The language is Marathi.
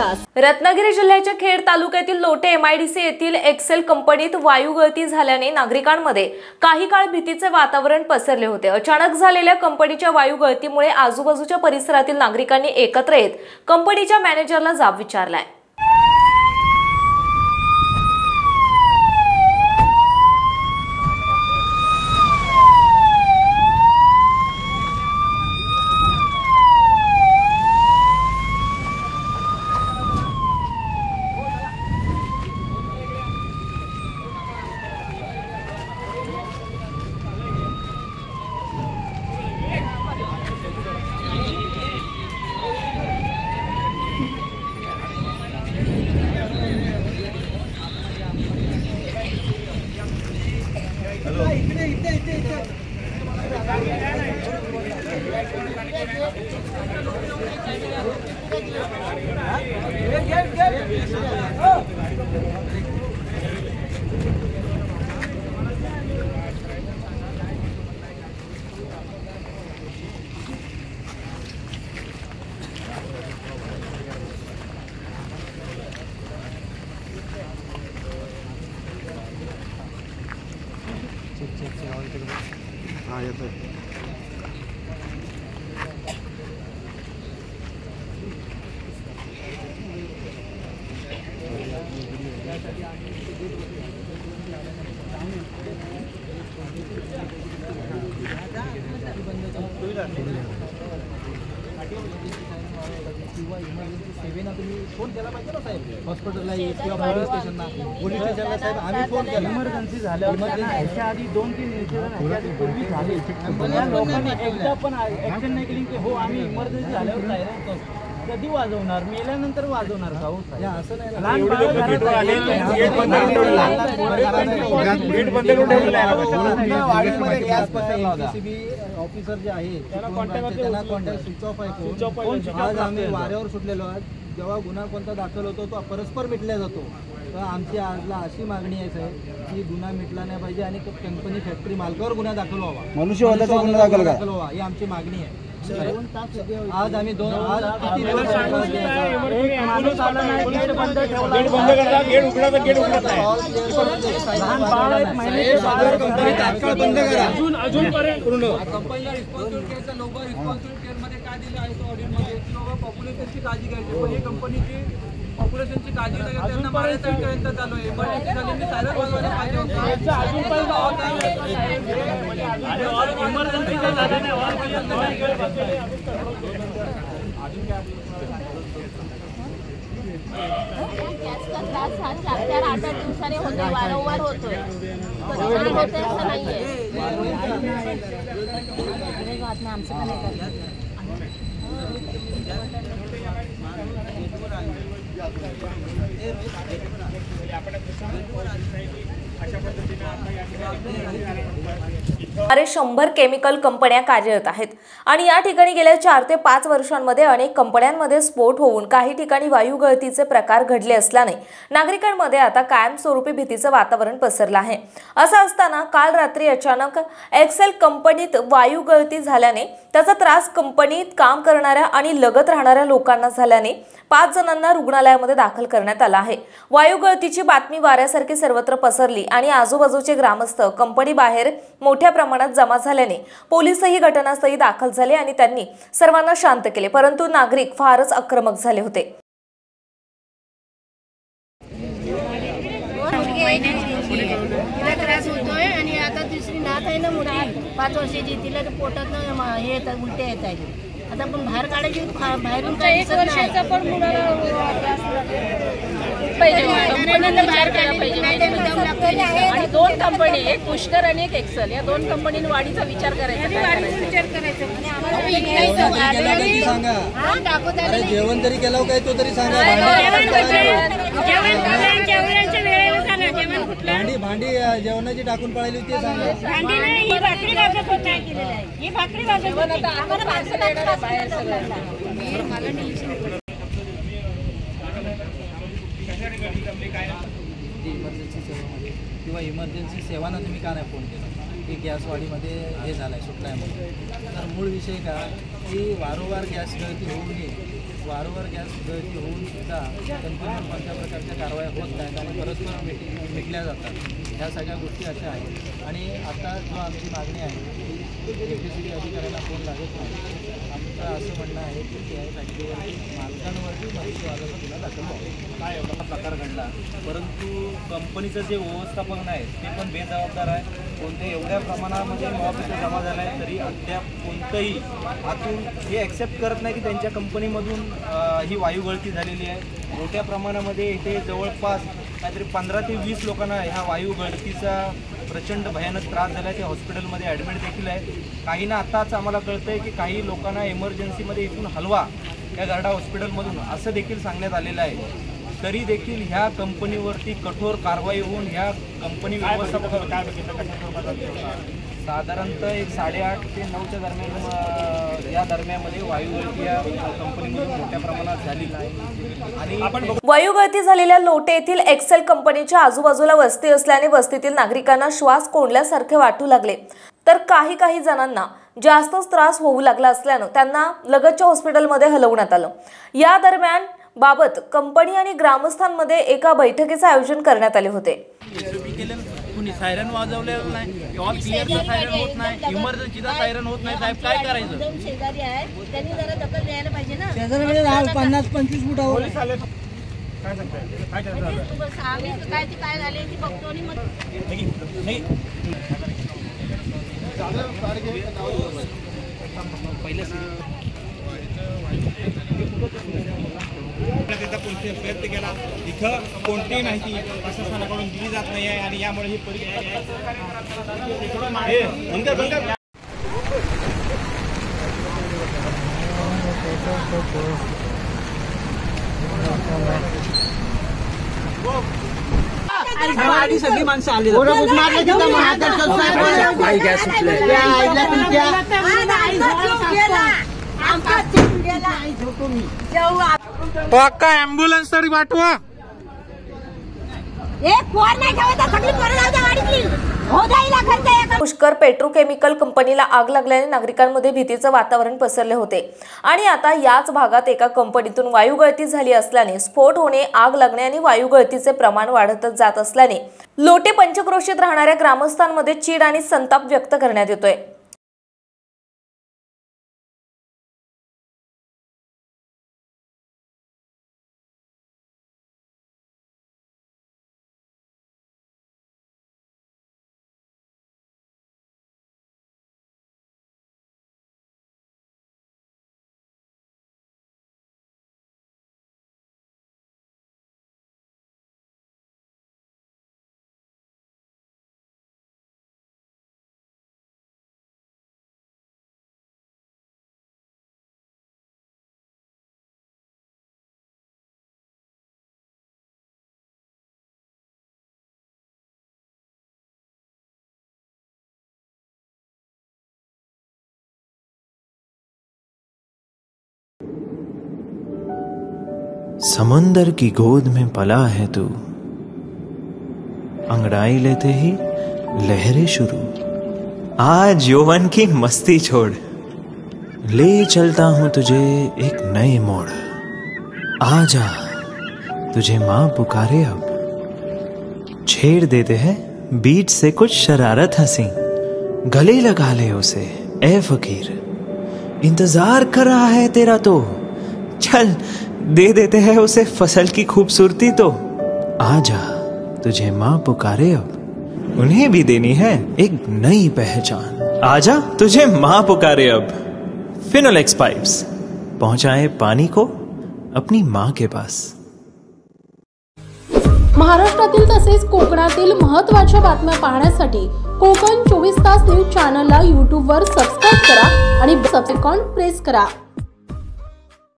तास। रत्नागिरी जिल्ह्याच्या खेड तालुक्यातील लोटे MIDC येथील एक्सेल कंपनीत वायू गळती झाल्याने नागरिकांमध्ये काही काळ भीतीचे वातावरण पसरले होते। अचानक झालेल्या कंपनीच्या वायू गळतीमुळे आजूबाजूच्या परिसरातील नागरिकांनी एकत्र येत कंपनीच्या मॅनेजरला जाब विचारलाय। हाँ ये तो किंवा इमर्जन्सी सेवेला तुम्ही फोन केला पाहिजे ना साहेब, हॉस्पिटलला किंवा पोलीस स्टेशनला, पोलीस स्टेशनला साहेब आम्ही फोन केला। इमर्जन्सी झाल्यावर ह्याच्या आधी 2-3 इन्सिडेंट पूर्वी झाले, या लोकांनी एकदा पण ऍक्शन नाही केली की हो आम्ही इमर्जन्सी झाल्यावर सायरन करतो। कधी वाजवणार? मेल्यानंतर वाजवणार का? हो असं नाही, ऑफिसर जे आहे त्यांना कॉन्टॅक्ट स्विच ऑफ आहे। आज आम्ही वाऱ्यावर सुटलेलो आहोत। जेव्हा गुन्हा कोणता दाखल होतो तो परस्पर मिटला जातो। तर आमची आजला अशी मागणी आहे साहेब की गुन्हा मिटला नाही पाहिजे आणि कंपनी फॅक्टरी मालकावर गुन्हा दाखल व्हावा, मनुष्यवधाचा गुन्हा दाखल व्हावा ही आमची मागणी आहे। आज आम्ही आज किती दिवस कंपनीला रिस्पॉन्सिबिलिटी मध्ये काय दिलं आहे ऑडिटमध्ये की बाबा पॉप्युलेशनची काळजी घ्यायची, पण ही कंपनीची पॉप्युलेशनची काळजी न घेता त्यांना मारण्यापर्यंत चालू आहे। इमर्जन्सी झाली मी सायरन वाजवायला पाहिजे गॅसचा त्रास हा 4-8 दिवसाने होतोय, वारंवार होतोय, कधी होते असं नाहीये। आमचं पण अरे 100 केमिकल कंपन्या कार्यरत आहेत आणि या ठिकाणी गेल्या 4 ते 5 वर्षांमध्ये अनेक कंपन्यांमध्ये स्फोट होऊन काही ठिकाणी वायू गळतीचे प्रकार घडले असल्याने नागरिकांमध्ये आता कायमस्वरूपी भीतीचं वातावरण पसरलं आहे। असं असताना काल रात्री अचानक एक्सेल कंपनीत वायू गळती झाल्याने त्याचा त्रास कंपनीत काम करणाऱ्या आणि लगत राहणाऱ्या लोकांना झाल्याने 5 जणांना रुग्णालयामध्ये दाखल करण्यात आलं आहे। वायू गळतीची बातमी वाऱ्यासारखी सर्वत्र पसरली आणि आजूबाजूचे ग्रामस्थ कंपनी बाहेर मोठ्या प्रमाणात जमा झाल्याने पोलिसही घटनास्थळी दाखल झाले आणि त्यांनी सर्वांना शांत केले, परंतु नागरिक फारच आक्रमक झाले होते। त्रास होतोय आणि आता दुसरी नात आहे ना मुलगी 5 वर्षाची, तिला पोटात हे येतात, उलट्या येत आहेत। आता आपण बाहेर काढायची, बाहेरून 1 वर्षाचा पण मुलाला बाहेर काढायला पाहिजे। आणि 2 कंपनी, एक पुष्कर आणि एक एक्सेल, या 2 कंपनीने वाढीचा विचार करायचा। जेवण तरी केलं काय तो तरी सांगा। भांडी जेवणाची टाकून पळाली होती सांगा। इमर्जन्सी सेवेमध्ये किंवा इमर्जन्सी सेवांना तुम्ही का नाही फोन केला की गॅसवाढीमध्ये हे झालं आहे सुटला आहे म्हणून? तर मूळ विषय का की वारंवार गॅस गळती होऊ नये, वारंवार गॅस गळती होऊन सुद्धा कंपनीवर कोणत्या प्रकारच्या कारवाया होत नाहीत आणि परस्पर मिटल्या जातात. ह्या सगळ्या गोष्टी अशा आहेत. आणि आता जो आमची मागणी आहे की इलेक्ट्रिसिटी अधिकाऱ्यांना फोन लागत नाही. आमचं असं म्हणणं आहे की या फॅक्टरीवरती मालकांवरती मनुष्यवादाचा गुन्हा दाखल व्हावा. काय एवढा प्रकार घडला, परंतु कंपनीचं जे व्यवस्थापन आहे ते पण बेजबाबदार आहे. कोणत्या एवढ्या प्रमाणामध्ये मॉब इथे जमा झाला आहे तरी अद्याप कोणतंही आतून हे ॲक्सेप्ट करत नाही की त्यांच्या कंपनीमधून ही वायू गळती झालेली आहे. मोठ्या प्रमाणामध्ये इथे जवळपास काहीतरी 15 ते 20 लोकांना ह्या वायू गळतीचा प्रचंड भयानक त्रास झाला आहे. ते हॉस्पिटलमध्ये ॲडमिट देखील आहे. काहींना आताच आम्हाला कळतं आहे की काही लोकांना एमर्जन्सीमध्ये इथून हलवा या गारडा हॉस्पिटलमधून असं देखील सांगण्यात आलेलं आहे. तरी देखील ह्या कंपनीवरती कठोर कारवाई होऊन ह्या कंपनी व्यवस्थापकाला काय बघितलं साधारणतः एक 8:30 ते 9च्या दरम्यान या दरम्यानमध्ये वायू गळती या कंपनीमधून मोठ्या प्रमाणात झालेली आहे. आणि आपण वायू गळती झालेल्या लोटे येथील एक्सेल कंपनीच्या आजूबाजूला वस्ती असल्याने वस्तीतील नागरिकांना श्वास कोंडल्यासारखे वाटू लागले, तर काही जणांना जास्तच त्रास होऊ लागला असल्यानं त्यांना लगतच्या हॉस्पिटलमध्ये हलवण्यात आलं. या दरम्यान बाबत कंपनी आणि ग्रामस्थांमध्ये एका बैठकीचे आयोजन करण्यात आले होते. कुणी सायरन वाजवलेलं नाही, ऑल क्लिअरचा सायरन होत नाही, इमर्जन्सीचा सायरन होत नाही. साहेब काय करायचं? शेजारी आहेत त्यांनी जरा दखल द्यायला पाहिजे ना. शेजारी 50-25 फुटावर काय सांगताय काय काय ते काय झाले ती बघतो आणि मग त्याचा प्रयत्न केला. इथं कोणतीही माहिती प्रशासनाकडून दिली जात नाही आहे आणि यामुळे ही परिस्थिती सगळी माणसं आली. ॲम्ब्युलन्स तरी पाठवा. पुष्कर पेट्रोकेमिकल कंपनीला आग लागल्याने नागरिकांमध्ये भीतीचे वातावरण पसरले होते आणि आता याच भागात एका कंपनीतून वायू गळती झाली असल्याने स्फोट होणे, आग लागणे आणि वायू गळतीचे प्रमाण वाढतच जात असल्याने लोटे पंचक्रोशीत राहणाऱ्या ग्रामस्थांमध्ये चीड आणि संताप व्यक्त करण्यात येतोय. समंदर की गोद में पला है तू, अंगड़ाई लेते ही लहरें शुरू। आज यौवन की मस्ती छोड़, ले चलता हूं तुझे एक नए मोड़। आजा तुझे माँ पुकारे अब, छेड़ देते हैं बीच से कुछ शरारत हंसी। गले लगा ले उसे ए फकीर, इंतजार कर रहा है तेरा तो, चल दे देते हैं उसे फसल की खूबसूरती तो। आजा तुझे माँ पुकारे अब, उन्हें भी देनी है एक नई पहचान। आजा तुझे माँ पुकारे अब। फिनोलेक्स पाइप्स पहुंचाए पानी को अपनी माँ के पास। महाराष्ट्रातील तसेच कोकणातील महत्त्वाच्या बातम्या पाहण्यासाठी कोकण 24 तास न्यूज चॅनलला YouTube वर सबस्क्राइब करा आणि बेल आयकॉन प्रेस करा।